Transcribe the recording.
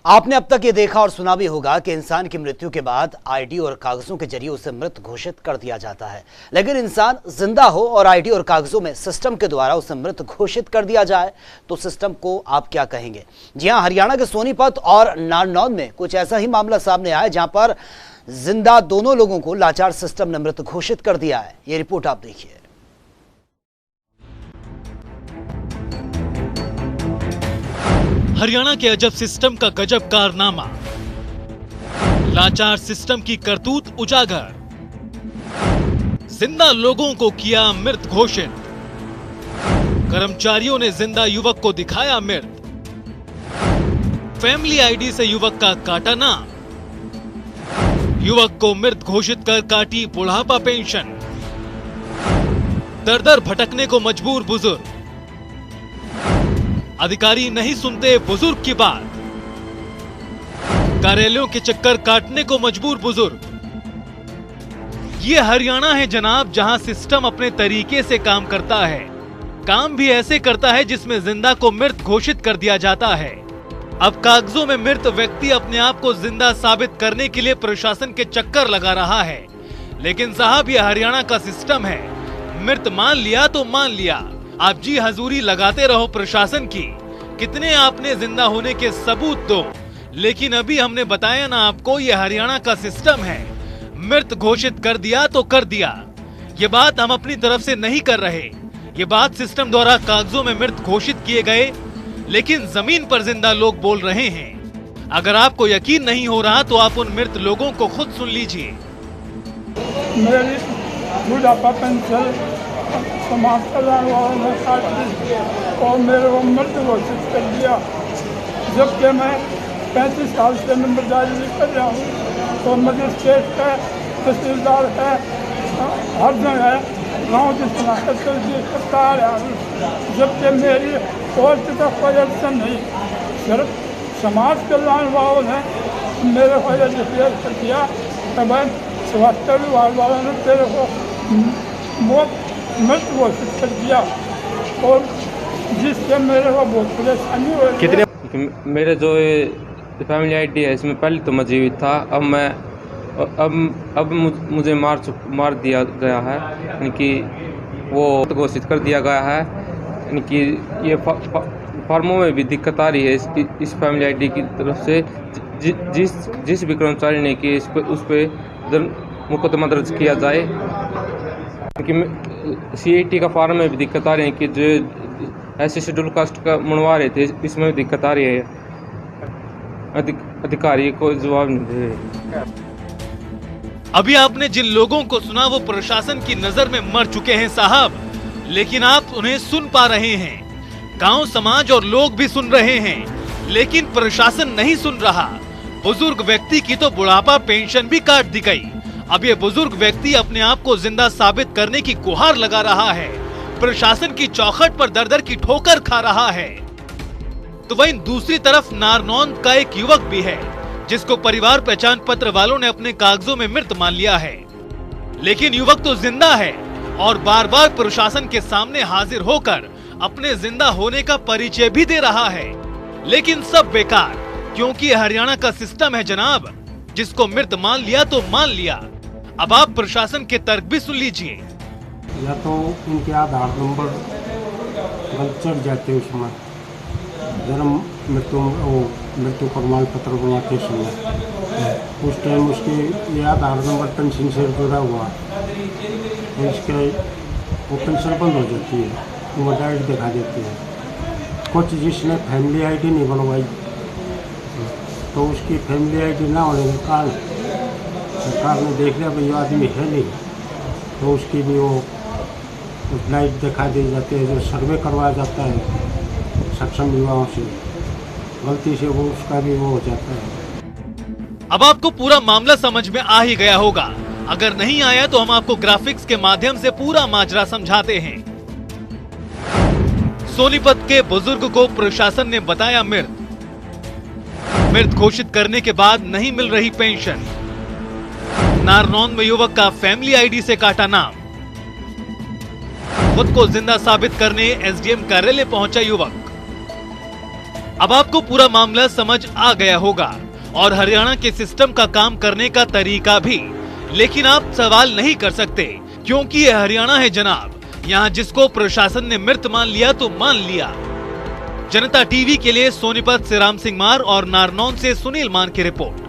आपने अब तक ये देखा और सुना भी होगा कि इंसान की मृत्यु के बाद आईडी और कागजों के जरिए उसे मृत घोषित कर दिया जाता है। लेकिन इंसान जिंदा हो और आईडी और कागजों में सिस्टम के द्वारा उसे मृत घोषित कर दिया जाए तो सिस्टम को आप क्या कहेंगे? जी हां, हरियाणा के सोनीपत और नारनौंद में कुछ ऐसा ही मामला सामने आया जहां पर जिंदा दोनों लोगों को लाचार सिस्टम ने मृत घोषित कर दिया है। ये रिपोर्ट आप देखिए। हरियाणा के अजब सिस्टम का गजब कारनामा, लाचार सिस्टम की करतूत उजागर, जिंदा लोगों को किया मृत घोषित, कर्मचारियों ने जिंदा युवक को दिखाया मृत, फैमिली आईडी से युवक का काटा नाम, युवक को मृत घोषित कर काटी बुढ़ापा पेंशन, दर दर भटकने को मजबूर बुजुर्ग, अधिकारी नहीं सुनते बुजुर्ग की बात, कार्यालयों के चक्कर काटने को मजबूर बुजुर्ग। ये हरियाणा है जनाब, जहां सिस्टम अपने तरीके से काम करता है, काम भी ऐसे करता है जिसमें जिंदा को मृत घोषित कर दिया जाता है। अब कागजों में मृत व्यक्ति अपने आप को जिंदा साबित करने के लिए प्रशासन के चक्कर लगा रहा है। लेकिन साहब, ये हरियाणा का सिस्टम है, मृत मान लिया तो मान लिया, आप जी हजूरी लगाते रहो प्रशासन की, कितने आपने जिंदा होने के सबूत दो। लेकिन अभी हमने बताया ना आपको, ये हरियाणा का सिस्टम है, मृत घोषित कर दिया तो कर दिया। ये बात हम अपनी तरफ से नहीं कर रहे, ये बात सिस्टम द्वारा कागजों में मृत घोषित किए गए, लेकिन जमीन पर जिंदा लोग बोल रहे हैं। अगर आपको यकीन नहीं हो रहा तो आप उन मृत लोगों को खुद सुन लीजिए। मेरी बुढ़ापा पेंशन समाप्त कल्याण वालों ने काट दी और मेरे को मृत घोषित कर दिया, जबकि मैं 35 साल से नंबरदारी कर रहा हूँ। तो मजिस्ट्रेट है, तहसीलदार है, हर जगह है, गाँव की शनाख्त करता आ रहा हूँ, जबकि मेरी पोस्ट का कोई ऑप्शन नहीं। सिर्फ समाज कल्याण वालों ने मेरे को यह डिक्लेयर कर दिया कि भाई स्वास्थ्य विभाग वालों ने तेरे को बहुत मृत घोषित कर दिया, और जिससे मेरे को बहुत परेशानी हो रही है। कितने मेरे जो फैमिली आईडी है इसमें पहले तो मैं जीवित था, अब मुझे मार दिया गया है, यानी कि वो घोषित कर दिया गया है। यानी कि ये फॉर्मों में भी दिक्कत आ रही है इस फैमिली आईडी की तरफ से। जिस भी कर्मचारी ने कि उस पर मुकदमा दर्ज किया जाए, क्योंकि सीआईटी का फॉर्म में भी दिक्कत आ रही है कि जो ऐसे शेड्यूल कास्ट का मनवा रहे थे, इसमें भी दिक्कत आ रही है, अधिकारी को जवाब नहीं दे रहे। अभी आपने जिन लोगों को सुना वो प्रशासन की नजर में मर चुके हैं साहब, लेकिन आप उन्हें सुन पा रहे हैं, गांव समाज और लोग भी सुन रहे हैं, लेकिन प्रशासन नहीं सुन रहा। बुजुर्ग व्यक्ति की तो बुढ़ापा पेंशन भी काट दी गई। अब ये बुजुर्ग व्यक्ति अपने आप को जिंदा साबित करने की गुहार लगा रहा है, प्रशासन की चौखट पर दर दर की ठोकर खा रहा है। तो वहीं दूसरी तरफ नारनौंद का एक युवक भी है जिसको परिवार पहचान पत्र वालों ने अपने कागजों में मृत मान लिया है, लेकिन युवक तो जिंदा है और बार बार प्रशासन के सामने हाजिर होकर अपने जिंदा होने का परिचय भी दे रहा है। लेकिन सब बेकार, क्योंकि हरियाणा का सिस्टम है जनाब, जिसको मृत मान लिया तो मान लिया। अब आप प्रशासन के तर्क भी सुन लीजिए। या तो इनके आधार नंबर गलत चढ़ जाते उसमें, जन्म मृत्यु प्रमाण पत्र बनाते समय उस टाइम उसके ये आधार नंबर पेंशन से जुड़ा हुआ, तो इसके वो पेंशन बंद हो जाती है, वो डायरेक्ट दिखा देती है। कुछ जिसने फैमिली आईडी नहीं बनवाई तो उसकी फैमिली आईडी ना होने के कारण सरकार ने देख लिया भाई आदमी है नहीं, तो उसकी भी वो लाइट दिखा दी जाती है। जो सर्वे करवाया जाता है सक्षम युवाओं से, गलती से वो उसका भी वो हो जाता है। अब आपको पूरा मामला समझ में आ ही गया होगा, अगर नहीं आया तो हम आपको ग्राफिक्स के माध्यम से पूरा माजरा समझाते हैं। सोनीपत के बुजुर्ग को प्रशासन ने बताया मृत घोषित करने के बाद नहीं मिल रही पेंशन। नारनौंद में युवक का फैमिली आईडी से काटा नाम। खुद को जिंदा साबित करने एसडीएम कार्यालय पहुंचा युवक। अब आपको पूरा मामला समझ आ गया होगा और हरियाणा के सिस्टम का काम करने का तरीका भी। लेकिन आप सवाल नहीं कर सकते क्योंकि ये हरियाणा है जनाब। यहाँ जिसको प्रशासन ने मृत मान लिया तो मान लिया। जनता टीवी के लिए सोनीपत से राम सिंह मार और नारनौल से सुनील मान की रिपोर्ट।